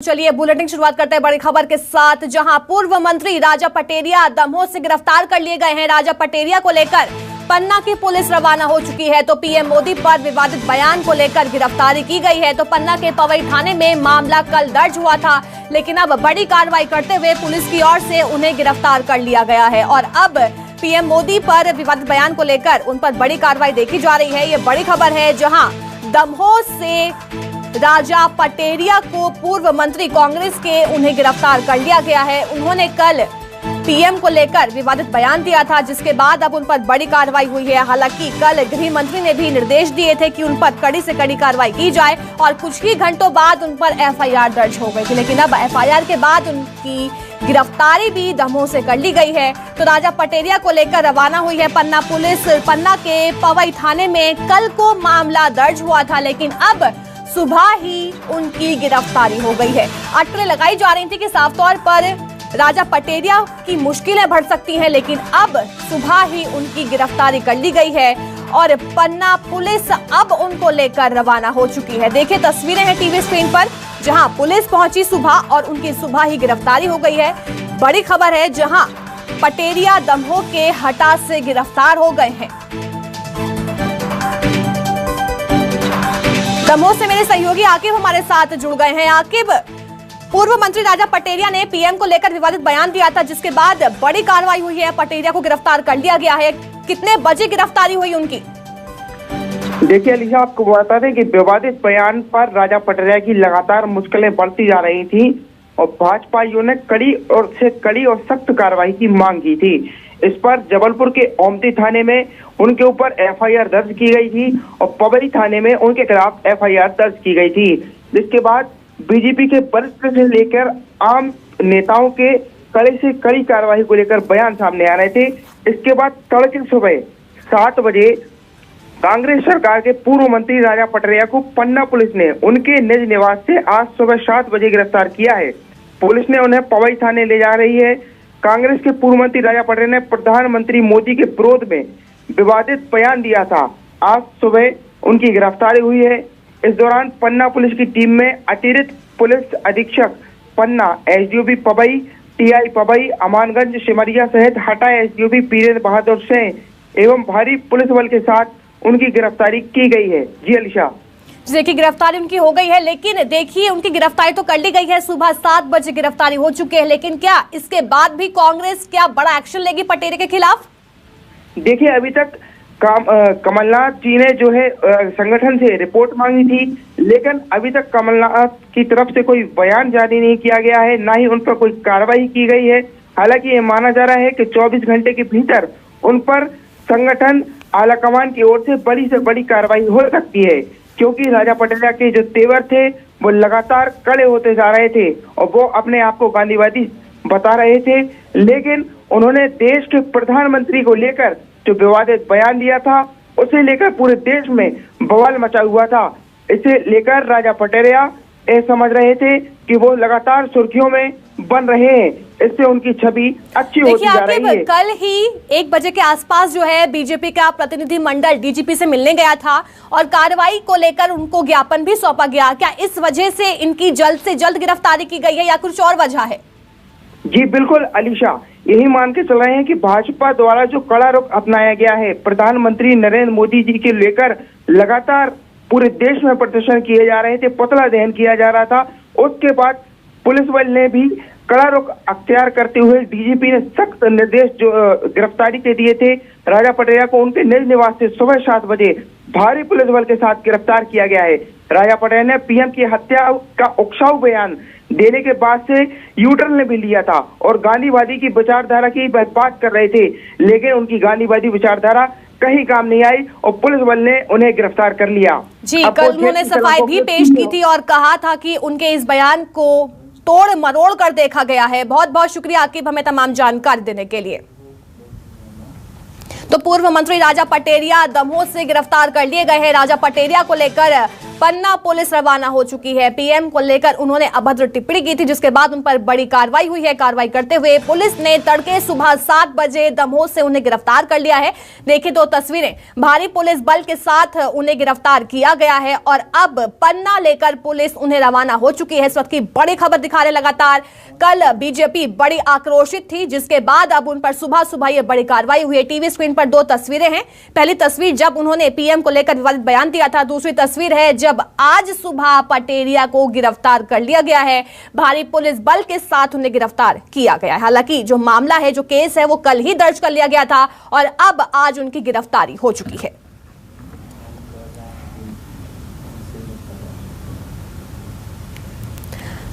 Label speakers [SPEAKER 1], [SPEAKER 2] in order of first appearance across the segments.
[SPEAKER 1] चलिए बुलेटिन शुरुआत करते हैं बड़ी खबर के साथ, जहां पूर्व मंत्री राजा पटेरिया दमोह से गिरफ्तार कर लिए गए हैं। राजा पटेरिया को लेकर पन्ना की पुलिस रवाना हो चुकी है, तो पीएम मोदी पर विवादित बयान को लेकर गिरफ्तारी की गई है। तो पन्ना के पवई थाने में मामला कल दर्ज हुआ था, लेकिन अब बड़ी कार्रवाई करते हुए पुलिस की ओर से उन्हें गिरफ्तार कर लिया गया है और अब पीएम मोदी पर विवादित बयान को लेकर उन पर बड़ी कार्रवाई देखी जा रही है। ये बड़ी खबर है, जहां दमोह से राजा पटेरिया को पूर्व मंत्री कांग्रेस के उन्हें गिरफ्तार कर लिया गया है। उन्होंने कल पीएम को लेकर विवादित बयान दिया था, जिसके बाद अब उन पर बड़ी कार्रवाई हुई है। हालांकि कल गृह मंत्री ने भी निर्देश दिए थे कि उन पर कड़ी से कड़ी कार्रवाई की जाए और कुछ ही घंटों बाद उन पर एफआईआर दर्ज हो गई थी, लेकिन अब एफआईआर के बाद उनकी गिरफ्तारी भी दमोह से कर ली गई है। तो राजा पटेरिया को लेकर रवाना हुई है पन्ना पुलिस। पन्ना के पवई थाने में कल को मामला दर्ज हुआ था, लेकिन अब सुबह ही उनकी गिरफ्तारी हो गई है। अटकलें लगाई जा रही थी कि साफ तौर पर राजा पटेरिया की मुश्किलें बढ़ सकती हैं, लेकिन अब सुबह ही उनकी गिरफ्तारी कर ली गई है और पन्ना पुलिस अब उनको लेकर रवाना हो चुकी है। देखिए तस्वीरें हैं टीवी स्क्रीन पर, जहां पुलिस पहुंची सुबह और उनकी सुबह ही गिरफ्तारी हो गई है। बड़ी खबर है, जहां पटेरिया दमोह के हटा से गिरफ्तार हो गए हैं। दमोह से मेरे सहयोगी आकिब हमारे साथ जुड़ गए हैं। आकिब, पूर्व मंत्री राजा पटेरिया ने पीएम को लेकर विवादित बयान दिया था, जिसके बाद बड़ी कार्रवाई हुई है, पटेरिया को गिरफ्तार कर लिया गया है। कितने बजे गिरफ्तारी हुई उनकी?
[SPEAKER 2] देखिए अलीशा, आपको बता दें कि विवादित बयान पर राजा पटेरिया की लगातार मुश्किलें बढ़ती जा रही थी और भाजपाइयों ने कड़ी और सख्त कार्रवाई की मांग की थी। इस पर जबलपुर के ओमती थाने में उनके ऊपर एफआईआर दर्ज की गई थी और पवई थाने में उनके खिलाफ एफआईआर दर्ज की गई थी, जिसके बाद बीजेपी के वरिष्ठ से लेकर आम नेताओं के कड़ी से कड़ी कार्रवाई को लेकर बयान सामने आ रहे थे। इसके बाद तड़के सुबह 7 बजे कांग्रेस सरकार के पूर्व मंत्री राजा पटेरिया को पन्ना पुलिस ने उनके निज निवास से आज सुबह 7 बजे गिरफ्तार किया है। पुलिस ने उन्हें पवई थाने ले जा रही है। कांग्रेस के पूर्व मंत्री राजा पटेरिया ने प्रधानमंत्री मोदी के विरोध में विवादित बयान दिया था। आज सुबह उनकी गिरफ्तारी हुई है। इस दौरान पन्ना पुलिस की टीम में अतिरिक्त पुलिस अधीक्षक पन्ना, एसडीओपी पवई, टीआई पवई, अमानगंज, सिमरिया सहित हटा एसडीओपी वीरेंद्र बहादुर सिंह एवं भारी पुलिस बल के साथ उनकी गिरफ्तारी की गई है। जी अलीशा,
[SPEAKER 1] देखिए गिरफ्तारी उनकी हो गई है, लेकिन देखिए उनकी गिरफ्तारी तो कर ली गई है, सुबह 7 बजे गिरफ्तारी हो चुकी है, लेकिन क्या इसके बाद भी कांग्रेस क्या बड़ा एक्शन लेगी पटेरिया के खिलाफ?
[SPEAKER 2] देखिए अभी तक कमलनाथ जी ने जो है संगठन से रिपोर्ट मांगी थी, लेकिन अभी तक कमलनाथ की तरफ से कोई बयान जारी नहीं किया गया है, ना ही उन पर कोई कार्रवाई की गई है। हालांकि ये माना जा रहा है कि 24 घंटे के भीतर उन पर संगठन आलाकमान की ओर से बड़ी कार्रवाई हो सकती है, क्योंकि राजा पटेरिया के जो तेवर थे वो लगातार कड़े होते जा रहे थे और वो अपने आप को गांधीवादी बता रहे थे, लेकिन उन्होंने देश के प्रधानमंत्री को लेकर जो विवादित बयान दिया था, उसे लेकर पूरे देश में बवाल मचा हुआ था। इसे लेकर राजा पटेरिया ये समझ रहे थे कि वो लगातार सुर्खियों में बन रहे हैं, इससे उनकी छवि अच्छी होती जा रही है।
[SPEAKER 1] कल ही 1 बजे के आसपास जो है बीजेपी का प्रतिनिधि मंडल डीजीपी से मिलने गया था और कार्रवाई को लेकर उनको ज्ञापन भी सौंपा गया। क्या इस वजह से इनकी जल्द से जल्द गिरफ्तारी की गई है या कुछ और वजह है?
[SPEAKER 2] जी बिल्कुल अलीशा, यही मान के चल रहे हैं कि भाजपा द्वारा जो कड़ा रुख अपनाया गया है, प्रधानमंत्री नरेंद्र मोदी जी के लेकर लगातार पूरे देश में प्रदर्शन किए जा रहे थे, पुतला दहन किया जा रहा था। उसके बाद पुलिस बल ने भी कड़ा रुख अख्तियार करते हुए डीजीपी ने सख्त निर्देश जो गिरफ्तारी के दिए थे। राजा पटेरिया को उनके निज निवास से सुबह 7 बजे भारी पुलिस बल के साथ गिरफ्तार किया गया है। राजा पटेरिया ने पीएम की हत्या का उकसाऊ बयान देने के बाद से यूटर्न ने भी लिया था और गांधीवादी की विचारधारा की बात कर रहे थे, लेकिन उनकी गांधीवादी विचारधारा कहीं काम नहीं आई और पुलिस बल ने उन्हें गिरफ्तार कर लिया।
[SPEAKER 1] जी, कल उन्होंने सफाई भी पेश की थी और कहा था कि उनके इस बयान को तोड़ मरोड़ कर देखा गया है। बहुत बहुत शुक्रिया आकिब हमें तमाम जानकारी देने के लिए। तो पूर्व मंत्री राजा पटेरिया दमोह से गिरफ्तार कर लिए गए हैं। राजा पटेरिया को लेकर पन्ना पुलिस रवाना हो चुकी है। पीएम को लेकर उन्होंने अभद्र टिप्पणी की थी, जिसके बाद उन पर बड़ी कार्रवाई हुई है। कार्रवाई करते हुए पुलिस ने तड़के सुबह 7 बजे दमोह से उन्हें गिरफ्तार कर लिया है। देखिए 2 तस्वीरें, भारी पुलिस बल के साथ उन्हें गिरफ्तार किया गया है और अब पन्ना लेकर पुलिस उन्हें रवाना हो चुकी है। इस वक्त की बड़ी खबर दिखा रहे लगातार। कल बीजेपी बड़ी आक्रोशित थी, जिसके बाद अब उन पर सुबह सुबह ये बड़ी कार्रवाई हुई है। टीवी स्क्रीन पर 2 तस्वीरें हैं। पहली तस्वीर जब उन्होंने पीएम को लेकर विवादित बयान दिया था, दूसरी तस्वीर है जब आज सुबह पटेरिया को गिरफ्तार कर लिया गया है। भारी पुलिस बल के साथ उन्हें गिरफ्तार किया गया है। हालांकि जो मामला है, जो केस है, वो कल ही दर्ज कर लिया गया था और अब आज उनकी गिरफ्तारी हो चुकी है।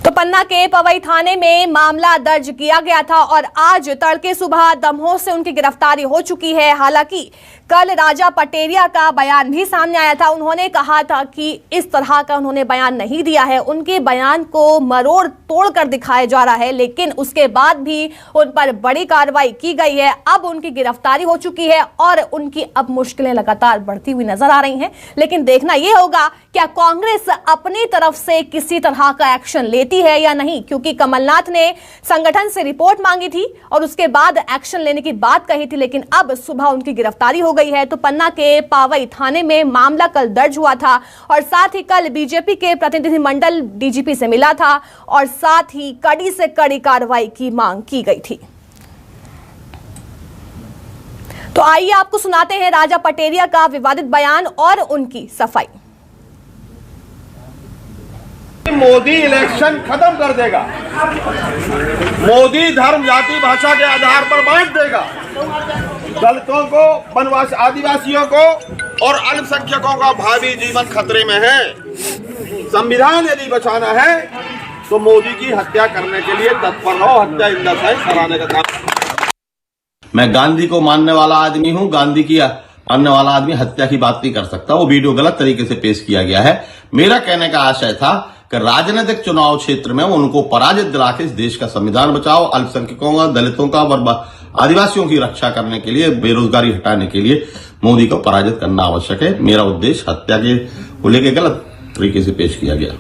[SPEAKER 1] तो पन्ना के पवई थाने में मामला दर्ज किया गया था और आज तड़के सुबह दमोह से उनकी गिरफ्तारी हो चुकी है। हालांकि कल राजा पटेरिया का बयान भी सामने आया था। उन्होंने कहा था कि इस तरह का उन्होंने बयान नहीं दिया है, उनके बयान को मरोड़ तोड़ कर दिखाया जा रहा है, लेकिन उसके बाद भी उन पर बड़ी कार्रवाई की गई है। अब उनकी गिरफ्तारी हो चुकी है और उनकी अब मुश्किलें लगातार बढ़ती हुई नजर आ रही हैं। लेकिन देखना यह होगा क्या कांग्रेस अपनी तरफ से किसी तरह का एक्शन लेती है या नहीं, क्योंकि कमलनाथ ने संगठन से रिपोर्ट मांगी थी और उसके बाद एक्शन लेने की बात कही थी, लेकिन अब सुबह उनकी गिरफ्तारी हो गई है। तो पन्ना के पावई थाने में मामला कल दर्ज हुआ था और साथ ही कल बीजेपी के प्रतिनिधिमंडल डीजीपी से मिला था और साथ ही कड़ी से कड़ी कार्रवाई की मांग की गई थी। तो आइए आपको सुनाते हैं राजा पटेरिया का विवादित बयान और उनकी सफाई।
[SPEAKER 3] मोदी इलेक्शन खत्म कर देगा, मोदी धर्म जाति भाषा के आधार पर बांट देगा, दलितों को, वनवासी आदिवासियों को और अल्पसंख्यकों का भावी जीवन खतरे में है। संविधान यदि बचाना है तो मोदी की हत्या करने के लिए तत्पर रहो, हत्या इन द सेंस कराने का काम।
[SPEAKER 4] मैं गांधी को मानने वाला आदमी हूं, गांधी की मानने वाला आदमी हत्या की बात नहीं कर सकता। वो वीडियो गलत तरीके से पेश किया गया है। मेरा कहने का आशय था कि राजनीतिक चुनाव क्षेत्र में उनको पराजित दिला के इस देश का संविधान बचाओ, अल्पसंख्यकों का, दलितों का और आदिवासियों की रक्षा करने के लिए, बेरोजगारी हटाने के लिए मोदी को पराजित करना आवश्यक है। मेरा उद्देश्य हत्या के को लेकर गलत तरीके से पेश किया गया।